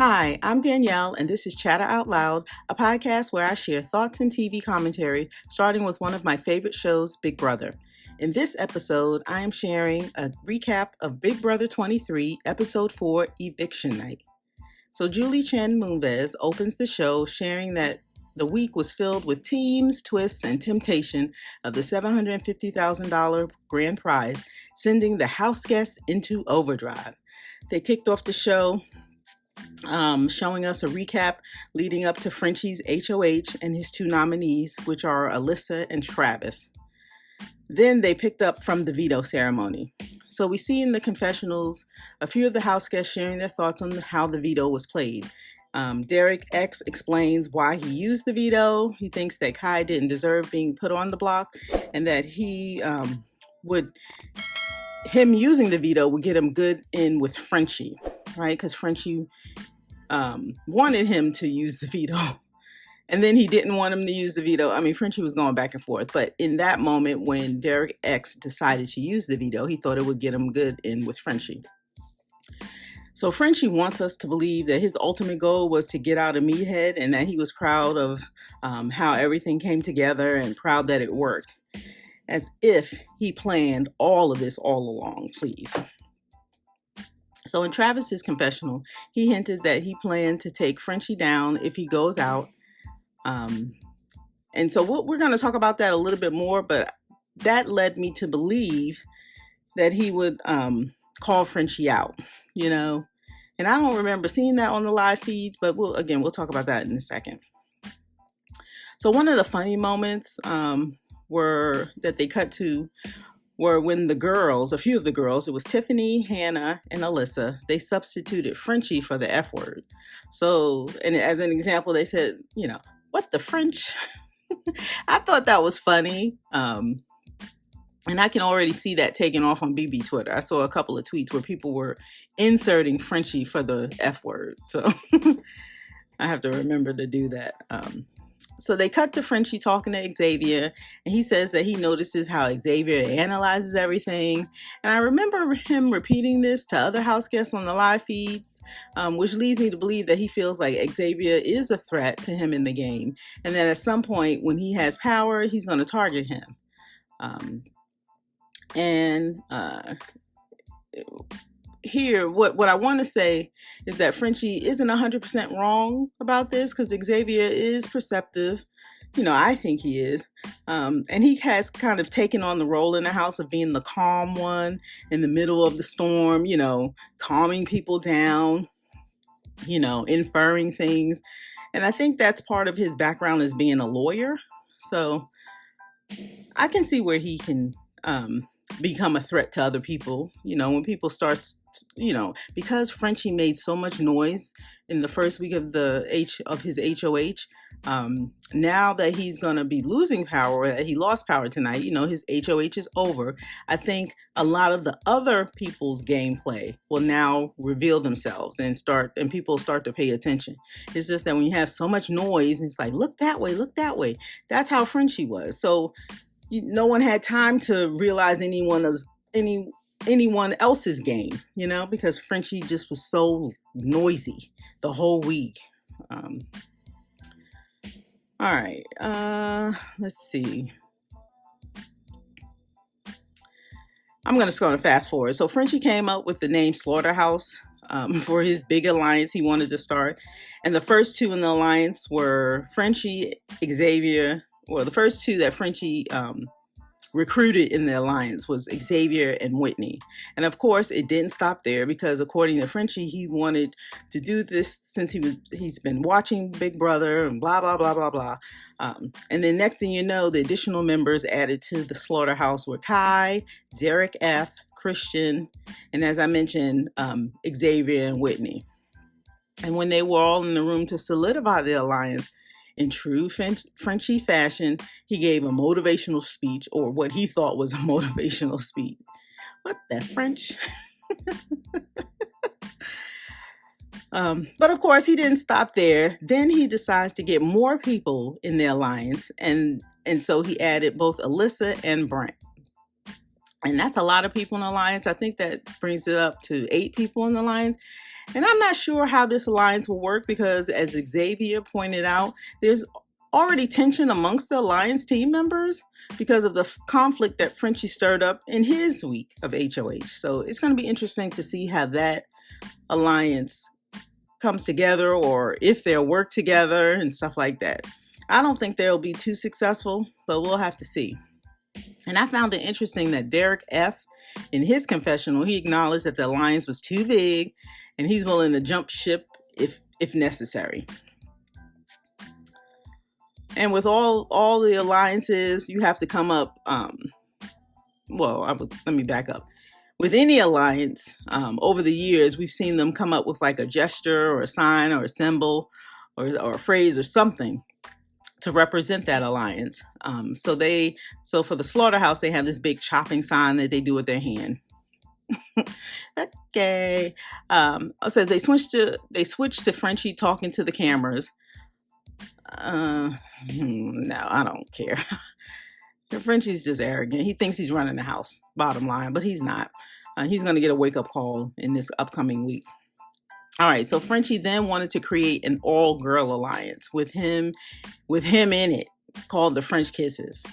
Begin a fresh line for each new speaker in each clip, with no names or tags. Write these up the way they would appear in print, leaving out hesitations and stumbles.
Hi, I'm Danielle, and this is Chatter Out Loud, a podcast where I share thoughts and TV commentary, starting with one of my favorite shows, Big Brother. In this episode, I am sharing a recap of Big Brother 23, Episode 4, Eviction Night. So Julie Chen Moonves opens the show sharing that the week was filled with teams, twists, and temptation of the $750,000 grand prize, sending the house guests into overdrive. They kicked off the show showing us a recap leading up to Frenchie's HOH and his two nominees, which are Alyssa and Travis. Then they picked up from the veto ceremony. So we see in the confessionals a few of the house guests sharing their thoughts on how the veto was played. Derek X explains why he used the veto. He thinks that Kai didn't deserve being put on the block, and that him using the veto would get him good in with Frenchie, right? Because Frenchie wanted him to use the veto, and then he didn't want him to use the veto. I mean, Frenchie was going back and forth, but in that moment when Derek X decided to use the veto, he thought it would get him good in with Frenchie. So Frenchie wants us to believe that his ultimate goal was to get out of Meathead, and that he was proud of how everything came together and proud that it worked, as if he planned all of this all along, please. So in Travis's confessional, he hinted that he planned to take Frenchie down if he goes out. And so we're going to talk about that a little bit more, but that led me to believe that he would call Frenchie out, And I don't remember seeing that on the live feed, but we'll talk about that in a second. So one of the funny moments that they cut to were when a few of the girls, it was Tiffany, Hannah, and Alyssa, they substituted Frenchie for the F word. So, and as an example, they said, what the French? I thought that was funny. And I can already see that taken off on BB Twitter. I saw a couple of tweets where people were inserting Frenchie for the F word. So I have to remember to do that. So they cut to Frenchie talking to Xavier, and he says that he notices how Xavier analyzes everything. And I remember him repeating this to other house guests on the live feeds, which leads me to believe that he feels like Xavier is a threat to him in the game, and that at some point when he has power, he's going to target him. Here, what I want to say is that Frenchie isn't 100% wrong about this, because Xavier is perceptive. I think he is. And he has kind of taken on the role in the house of being the calm one in the middle of the storm, calming people down, inferring things. And I think that's part of his background as being a lawyer. So I can see where he can become a threat to other people, when people start, because Frenchie made so much noise in the first week of his HOH. Now that he's going to be losing power, that he lost power tonight, his HOH is over. I think a lot of the other people's gameplay will now reveal themselves and people start to pay attention. It's just that when you have so much noise, it's like, look that way, look that way. That's how Frenchie was. So no one had time to realize anyone else's game, because Frenchie just was so noisy the whole week. All right, let's see. I'm going to fast forward. So Frenchie came up with the name Slaughterhouse for his big alliance he wanted to start. And the first two in the alliance were Frenchie, Xavier. Well, the first two that Frenchie recruited in the alliance was Xavier and Whitney. And of course, it didn't stop there, because according to Frenchie, he wanted to do this since he's been watching Big Brother and blah, blah, blah, blah, blah. And then next thing you know, the additional members added to the slaughterhouse were Kai, Derek F., Christian, and as I mentioned, Xavier and Whitney. And when they were all in the room to solidify the alliance, in true Frenchie fashion, he gave a motivational speech, or what he thought was a motivational speech. What the French? But of course, he didn't stop there. Then he decides to get more people in the alliance, and so he added both Alyssa and Brent. And that's a lot of people in the alliance. I think that brings it up to 8 people in the alliance. And I'm not sure how this alliance will work because, as Xavier pointed out, there's already tension amongst the alliance team members because of the conflict that Frenchie stirred up in his week of HOH. So it's going to be interesting to see how that alliance comes together, or if they'll work together and stuff like that. I don't think they'll be too successful, but we'll have to see. And I found it interesting that Derek F., in his confessional, he acknowledged that the alliance was too big and he's willing to jump ship if necessary. And with all the alliances, you have to come up, let me back up. With any alliance, over the years, we've seen them come up with like a gesture or a sign or a symbol or a phrase or something to represent that alliance. So for the slaughterhouse, they have this big chopping sign that they do with their hand. Okay. So they switched to Frenchie talking to the cameras. No, I don't care. Frenchie's just arrogant. He thinks he's running the house, bottom line, but he's not. He's going to get a wake-up call in this upcoming week. All right, so Frenchie then wanted to create an all-girl alliance with him in it, called the French Kisses.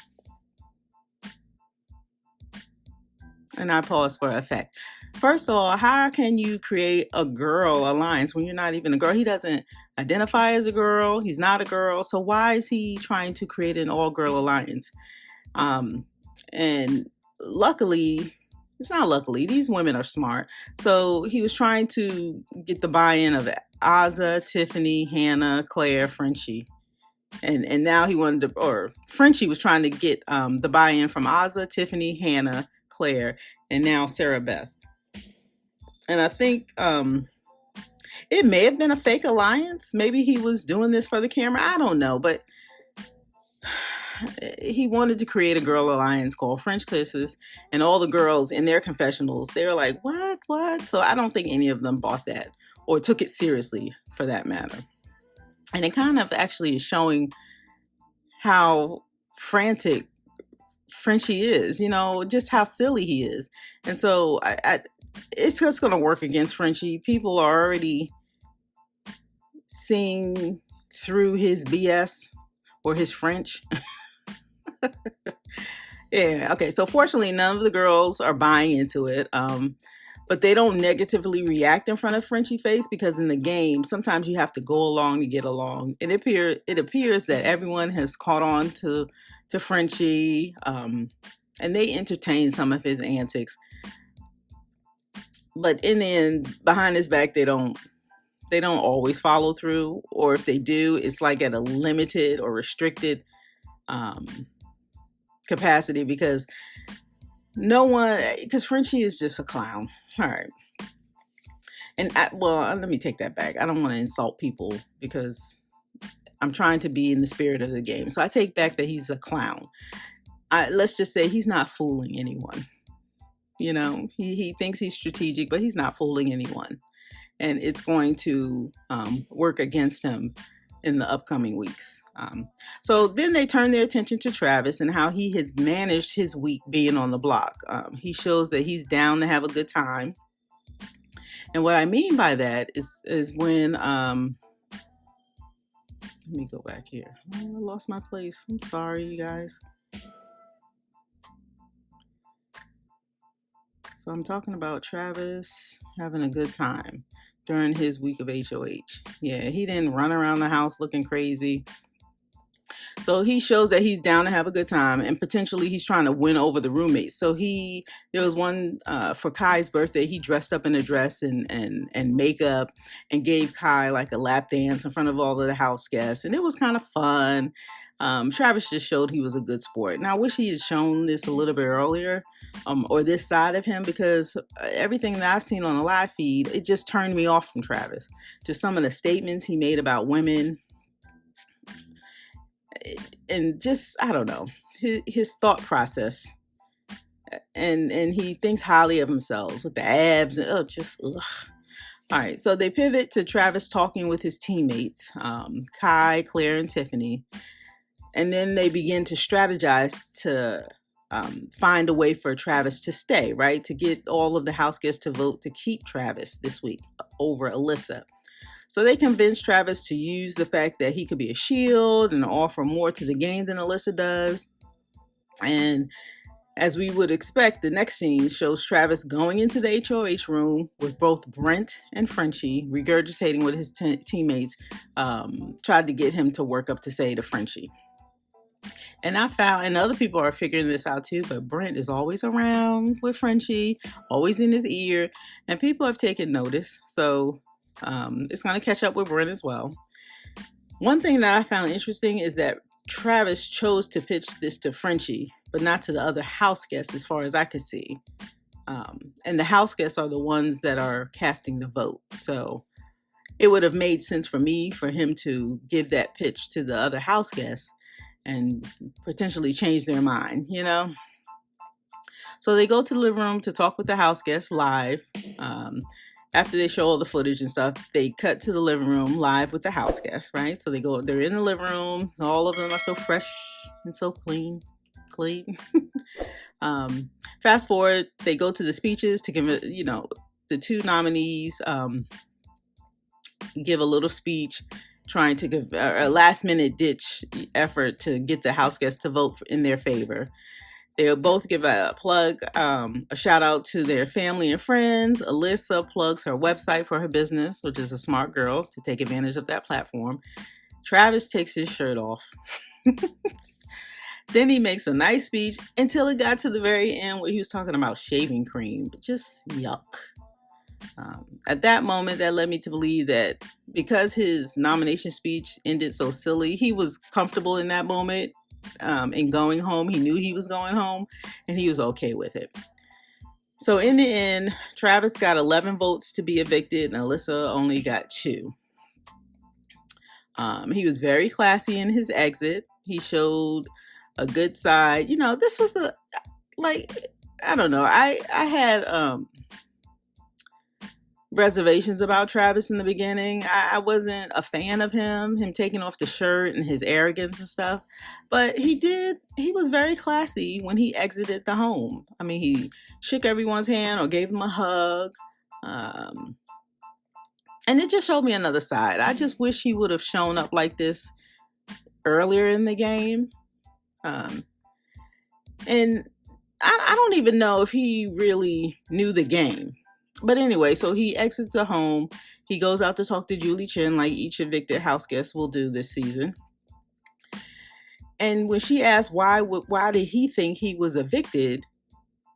And I pause for effect. First of all, how can you create a girl alliance when you're not even a girl? He doesn't identify as a girl. He's not a girl. So why is he trying to create an all-girl alliance? And luckily, it's not luckily, these women are smart. So he was trying to get the buy-in of Azza, Tiffany, Hannah, Claire, Frenchie. And now he wanted to, or Frenchie was trying to get the buy-in from Azza, Tiffany, Hannah, Claire, and now Sarah Beth. And I think it may have been a fake alliance. Maybe he was doing this for the camera. I don't know. But he wanted to create a girl alliance called French Kisses. And all the girls in their confessionals, they were like, what? So I don't think any of them bought that or took it seriously, for that matter. And it kind of actually is showing how frantic Frenchie is, just how silly he is. And so it's just going to work against Frenchie. People are already seeing through his BS or his French. Yeah. Okay. So fortunately, none of the girls are buying into it. But they don't negatively react in front of Frenchie face, because in the game, sometimes you have to go along to get along. And it appears that everyone has caught on to Frenchie, and they entertain some of his antics. But in the end, behind his back, they don't always follow through, or if they do, it's like at a limited or restricted capacity, because Frenchie is just a clown. All right. And let me take that back. I don't want to insult people because I'm trying to be in the spirit of the game. So I take back that he's a clown. Let's just say he's not fooling anyone. He thinks he's strategic, but he's not fooling anyone. And it's going to work against him in the upcoming weeks. So then they turn their attention to Travis and how he has managed his week being on the block. He shows that he's down to have a good time. And what I mean by that is when, let me go back here. I lost my place. I'm sorry, you guys. So I'm talking about Travis having a good time during his week of HOH. Yeah, he didn't run around the house looking crazy. So he shows that he's down to have a good time, and potentially he's trying to win over the roommates. So there was one for Kai's birthday. He dressed up in a dress and makeup and gave Kai like a lap dance in front of all of the house guests, and it was kind of fun. Travis just showed he was a good sport. Now I wish he had shown this a little bit earlier, or this side of him, because everything that I've seen on the live feed, it just turned me off from Travis. Just some of the statements he made about women. And just, I don't know, his thought process. And he thinks highly of himself with the abs. And, ugh. All right, so they pivot to Travis talking with his teammates, Kai, Claire, and Tiffany. And then they begin to strategize to find a way for Travis to stay, right? To get all of the house guests to vote to keep Travis this week over Alyssa. So they convinced Travis to use the fact that he could be a shield and offer more to the game than Alyssa does. And as we would expect, the next scene shows Travis going into the HOH room with both Brent and Frenchie, regurgitating what his teammates tried to get him to work up to say to Frenchie. And I found, and other people are figuring this out too, but Brent is always around with Frenchie, always in his ear, and people have taken notice. So it's going to catch up with Brent as well. One thing that I found interesting is that Travis chose to pitch this to Frenchie, but not to the other house guests as far as I could see. And the house guests are the ones that are casting the vote. So it would have made sense for me for him to give that pitch to the other house guests and potentially change their mind, you know? So they go to the living room to talk with the house guests live. After they show all the footage and stuff, they cut to the living room live with the house guests, right? So they're in the living room. All of them are so fresh and so clean. Fast forward, they go to the speeches to give, the two nominees give a little speech trying to give a last minute ditch effort to get the house guests to vote in their favor. They'll both give a plug, a shout out to their family and friends. Alyssa plugs her website for her business, which is a smart girl to take advantage of that platform. Travis takes his shirt off. Then he makes a nice speech until it got to the very end where he was talking about shaving cream. Just yuck. At that moment, that led me to believe that because his nomination speech ended so silly, he was comfortable in that moment in going home. He knew he was going home and he was okay with it. So in the end, Travis got 11 votes to be evicted and Alyssa only got 2. He was very classy in his exit. He showed a good side. This was I don't know. I had reservations about Travis in the beginning. I wasn't a fan of him taking off the shirt and his arrogance and stuff. But he was very classy when he exited the home. I mean, he shook everyone's hand or gave him a hug. And it just showed me another side. I just wish he would have shown up like this earlier in the game. And I don't even know if he really knew the game. But anyway, so he exits the home. He goes out to talk to Julie Chen like each evicted house guest will do this season. And when she asked why did he think he was evicted,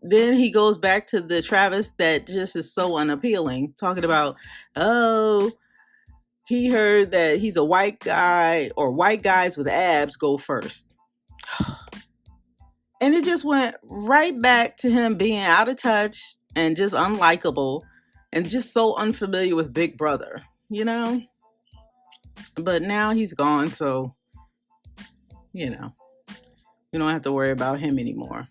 then he goes back to the Travis that just is so unappealing, talking about, he heard that he's a white guy or white guys with abs go first. And it just went right back to him being out of touch and just unlikable and just so unfamiliar with Big Brother, But now he's gone, so, we don't have to worry about him anymore.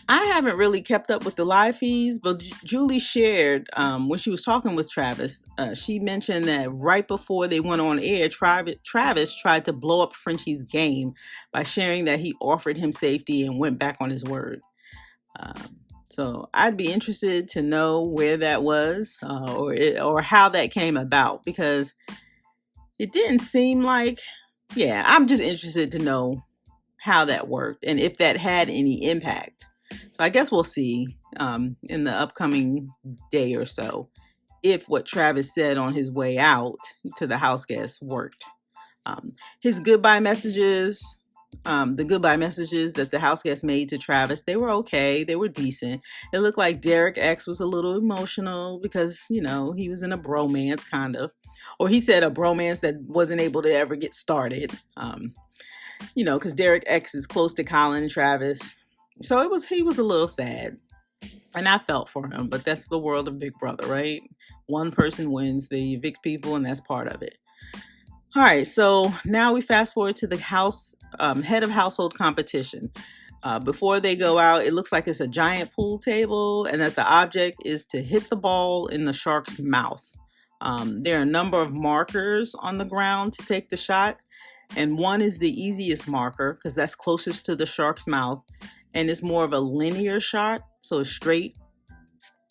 I haven't really kept up with the live feeds, but Julie shared when she was talking with Travis, she mentioned that right before they went on air, Travis tried to blow up Frenchie's game by sharing that he offered him safety and went back on his word. So I'd be interested to know where that was or how that came about, because it didn't seem like, I'm just interested to know how that worked and if that had any impact. So I guess we'll see in the upcoming day or so if what Travis said on his way out to the house guests worked. His goodbye messages, the goodbye messages that the house guests made to Travis, they were okay. They were decent. It looked like Derek X was a little emotional because, he was in a bromance kind of. Or he said a bromance that wasn't able to ever get started. Because Derek X is close to Colin and Travis. So he was a little sad. And I felt for him, but that's the world of Big Brother, right? One person wins, they evict people, and that's part of it. All right, so now we fast forward to the house head of household competition. Before they go out, it looks like it's a giant pool table and that the object is to hit the ball in the shark's mouth. There are a number of markers on the ground to take the shot. And 1 is the easiest marker because that's closest to the shark's mouth. And it's more of a linear shot, so it's straight.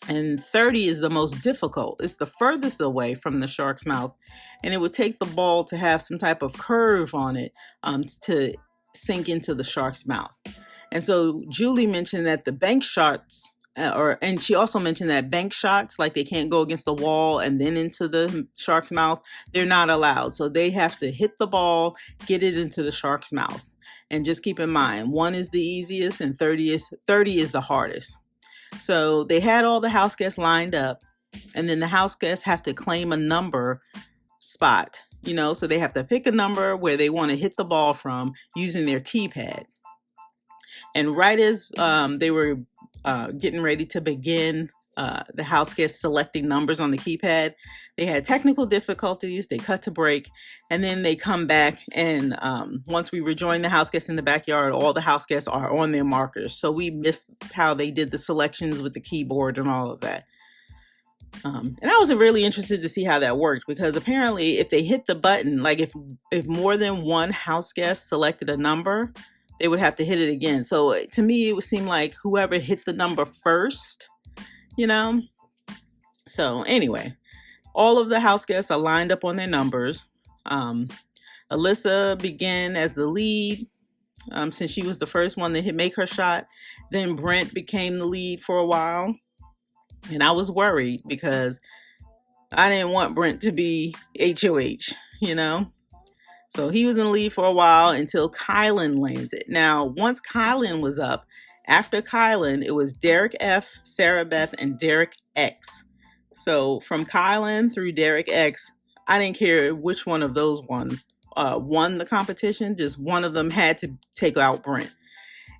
And 30 is the most difficult. It's the furthest away from the shark's mouth. And it would take the ball to have some type of curve on it to sink into the shark's mouth. And so Julie mentioned that the bank shots, and she also mentioned that bank shots, like they can't go against the wall and then into the shark's mouth, they're not allowed. So they have to hit the ball, get it into the shark's mouth. And just keep in mind, 1 is the easiest and 30 is the hardest. So they had all the house guests lined up, and then the house guests have to claim a number spot, so they have to pick a number where they want to hit the ball from using their keypad. And right as they were getting ready to begin, the house guests selecting numbers on the keypad, they had technical difficulties. They cut to break, and then they come back. And once we rejoin the house guests in the backyard, all the house guests are on their markers. So we missed how they did the selections with the keyboard and all of that. And I was really interested to see how that worked, because apparently if they hit the button, like if more than one house guest selected a number, they would have to hit it again. So to me, it would seem like whoever hit the number first, So anyway, all of the house guests are lined up on their numbers. Alyssa began as the lead since she was the first one to make her shot. Then Brent became the lead for a while. And I was worried because I didn't want Brent to be HOH, So he was in the lead for a while until Kylan lands it. Now, once Kylan was up, after Kylan, it was Derek F., Sarah Beth, and Derek X. So from Kylan through Derek X, I didn't care which one of those won the competition. Just one of them had to take out Brent.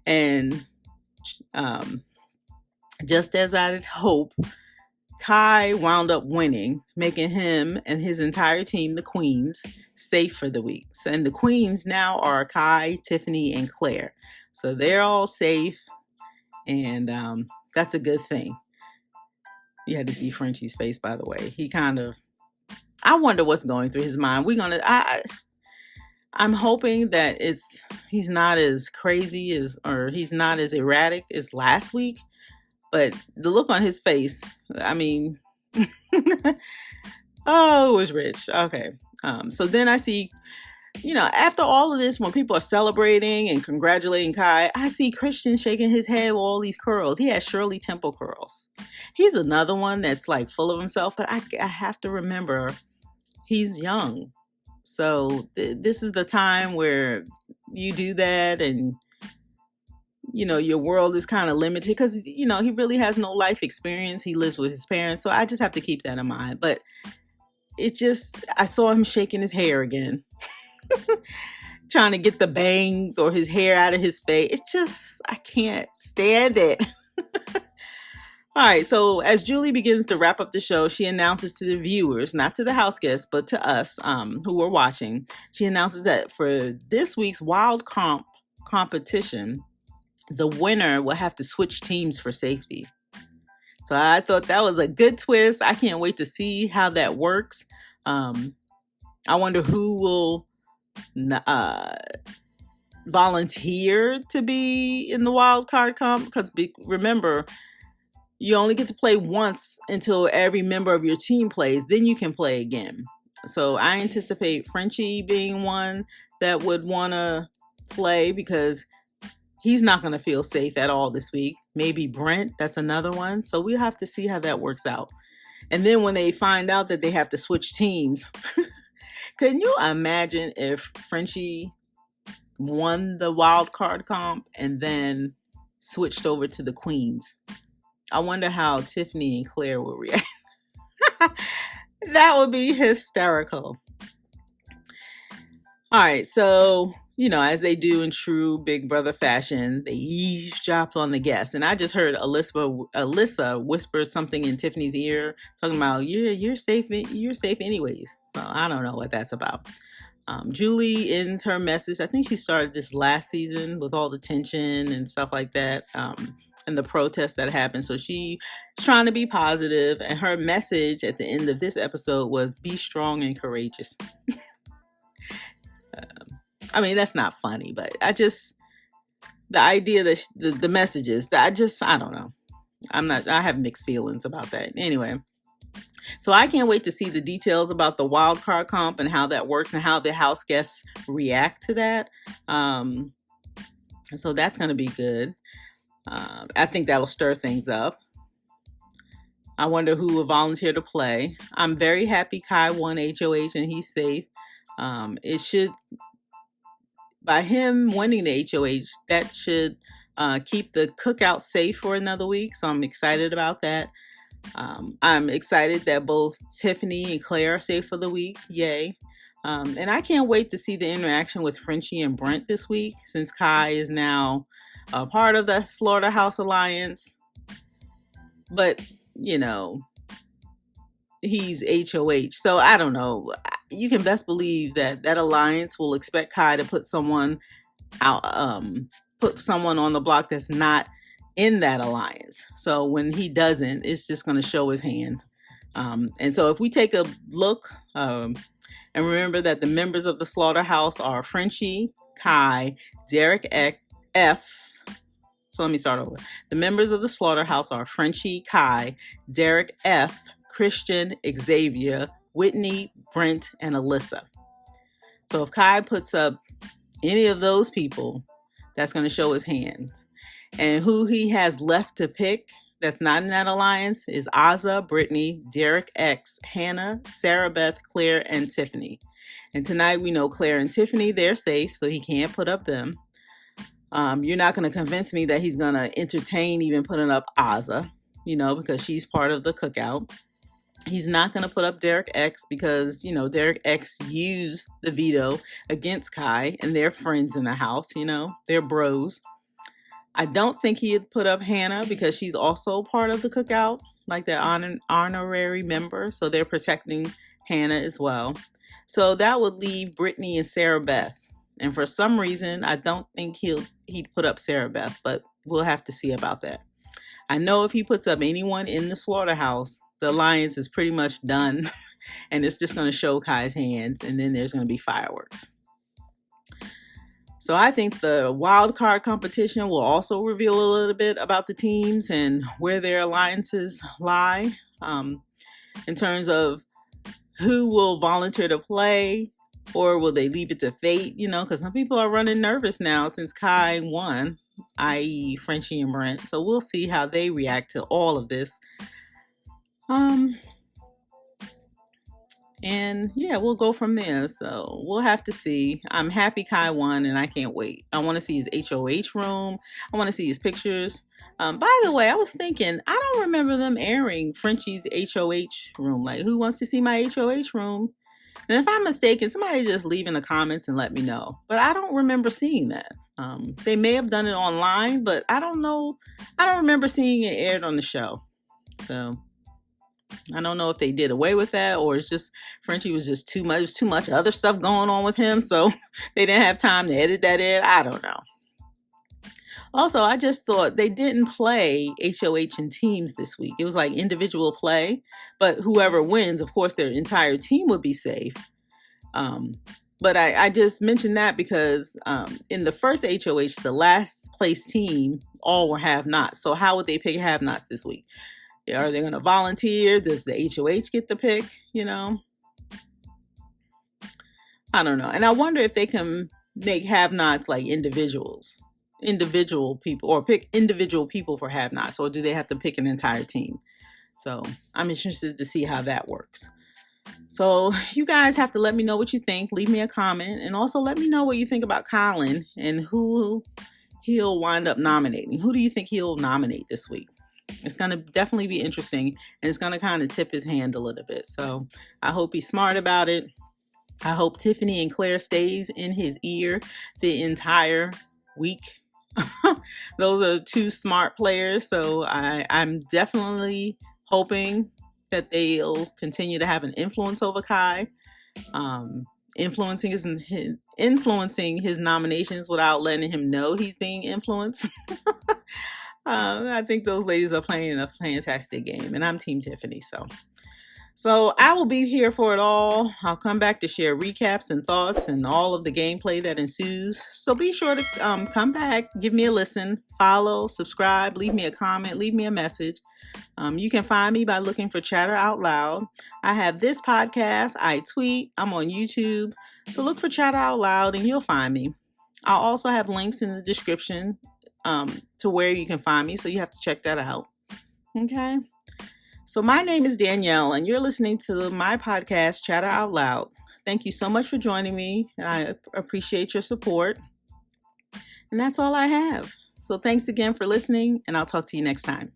And just as I had hoped, Kai wound up winning, making him and his entire team, the Queens, safe for the week. And the Queens now are Kai, Tiffany, and Claire. So they're all safe, and that's a good thing. You had to see Frenchie's face, by the way. He I wonder what's going through his mind. I'm hoping that he's not as crazy or he's not as erratic as last week. But the look on his face, oh, it was rich. Okay. So then I see, after all of this, when people are celebrating and congratulating Kai, I see Christian shaking his head with all these curls. He has Shirley Temple curls. He's another one that's like full of himself, but I have to remember he's young. So this is the time where you do that, and your world is kind of limited because, he really has no life experience. He lives with his parents. So I just have to keep that in mind. But I saw him shaking his hair again, trying to get the bangs or his hair out of his face. I can't stand it. All right. So as Julie begins to wrap up the show, she announces to the viewers, not to the house guests, but to us who were watching, she announces that for this week's wild competition, the winner will have to switch teams for safety. So I thought that was a good twist. I can't wait to see how that works. I wonder who will volunteer to be in the wild card comp, because remember, you only get to play once until every member of your team plays. Then you can play again. So I anticipate Frenchie being one that would want to play because he's not going to feel safe at all this week. Maybe Brent, that's another one. So we'll have to see how that works out. And then when they find out that they have to switch teams, can you imagine if Frenchie won the wild card comp and then switched over to the Queens? I wonder how Tiffany and Claire will react. That would be hysterical. All right, so, as they do in true Big Brother fashion, they eavesdropped on the guests. And I just heard Alyssa whisper something in Tiffany's ear, talking about, you're safe anyways. So I don't know what that's about. Julie ends her message. I think she started this last season with all the tension and stuff like that. And the protests that happened. So she's trying to be positive. And her message at the end of this episode was, be strong and courageous. I mean, that's not funny, but the idea that the messages that I don't know. I have mixed feelings about that. Anyway, so I can't wait to see the details about the wild card comp and how that works and how the house guests react to that. So that's going to be good. I think that'll stir things up. I wonder who will volunteer to play. I'm very happy Kai won HOH and he's safe. It should, by him winning the HOH, that should keep the cookout safe for another week. So I'm excited about that. I'm excited that both Tiffany and Claire are safe for the week. Yay. And I can't wait to see the interaction with Frenchie and Brent this week, since Kai is now a part of the Slaughterhouse Alliance. But, you know, he's HOH. So I don't know. You can best believe that that alliance will expect Kai to put someone out, put someone on the block that's not in that alliance. So when he doesn't, it's just going to show his hand. And so if we take a look, and remember that the members of the Slaughterhouse are Frenchie, Kai, Derek F. So let me start over. The members of the Slaughterhouse are Frenchie, Kai, Derek F, Christian, Xavier, Whitney, Brent, and Alyssa. So if Kai puts up any of those people, that's going to show his hands. And who he has left to pick that's not in that alliance is Azza, Brittany, Derek X, Hannah, Sarah Beth, Claire, and Tiffany. And tonight we know Claire and Tiffany, they're safe, so he can't put up them. You're not going to convince me that he's going to entertain even putting up Azza, because she's part of the cookout. He's not going to put up Derek X because, Derek X used the veto against Kai, and they're friends in the house, they're bros. I don't think he'd put up Hannah because she's also part of the cookout, like the honorary member, so they're protecting Hannah as well. So that would leave Brittany and Sarah Beth. And for some reason, I don't think he'd put up Sarah Beth, but we'll have to see about that. I know if he puts up anyone in the Slaughterhouse, the alliance is pretty much done, and it's just going to show Kai's hands, and then there's going to be fireworks. So I think the wild card competition will also reveal a little bit about the teams and where their alliances lie, in terms of who will volunteer to play, or will they leave it to fate, because some people are running nervous now since Kai won, i.e. Frenchie and Brent. So we'll see how they react to all of this. And yeah, we'll go from there. So we'll have to see. I'm happy Kai won and I can't wait. I want to see his HOH room. I want to see his pictures. By the way, I was thinking, I don't remember them airing Frenchie's HOH room. Like, who wants to see my HOH room? And if I'm mistaken, somebody just leave in the comments and let me know. But I don't remember seeing that. They may have done it online, but I don't know. I don't remember seeing it aired on the show. So I don't know if they did away with that, or it's just Frenchie was just too much other stuff going on with him, so they didn't have time to edit that in. I don't know. Also, I just thought they didn't play HOH in teams this week. It was like individual play, but whoever wins, of course, their entire team would be safe. But I just mentioned that because in the first HOH, the last place team all were have-nots. So how would they pick have-nots this week? Are they going to volunteer? Does the HOH get the pick? I don't know. And I wonder if they can make have-nots like individual people, or pick individual people for have-nots, or do they have to pick an entire team? So I'm interested to see how that works. So you guys have to let me know what you think. Leave me a comment, and also let me know what you think about Colin and who he'll wind up nominating. Who do you think he'll nominate this week? It's going to definitely be interesting, and it's going to kind of tip his hand a little bit. So I hope he's smart about it. I hope Tiffany and Claire stays in his ear the entire week. Those are two smart players. So I'm definitely hoping that they'll continue to have an influence over Kai, influencing his nominations without letting him know he's being influenced. I think those ladies are playing a fantastic game, and I'm Team Tiffany. So So I will be here for it all. I'll come back to share recaps and thoughts and all of the gameplay that ensues. So be sure to come back, give me a listen, follow, subscribe, leave me a comment, leave me a message. You can find me by looking for Chatter Out Loud. I have this podcast, I tweet, I'm on YouTube. So look for Chatter Out Loud and you'll find me. I'll also have links in the description to where you can find me. So you have to check that out. Okay. So my name is Danielle, and you're listening to my podcast, Chatter Out Loud. Thank you so much for joining me. I appreciate your support. And that's all I have. So thanks again for listening, and I'll talk to you next time.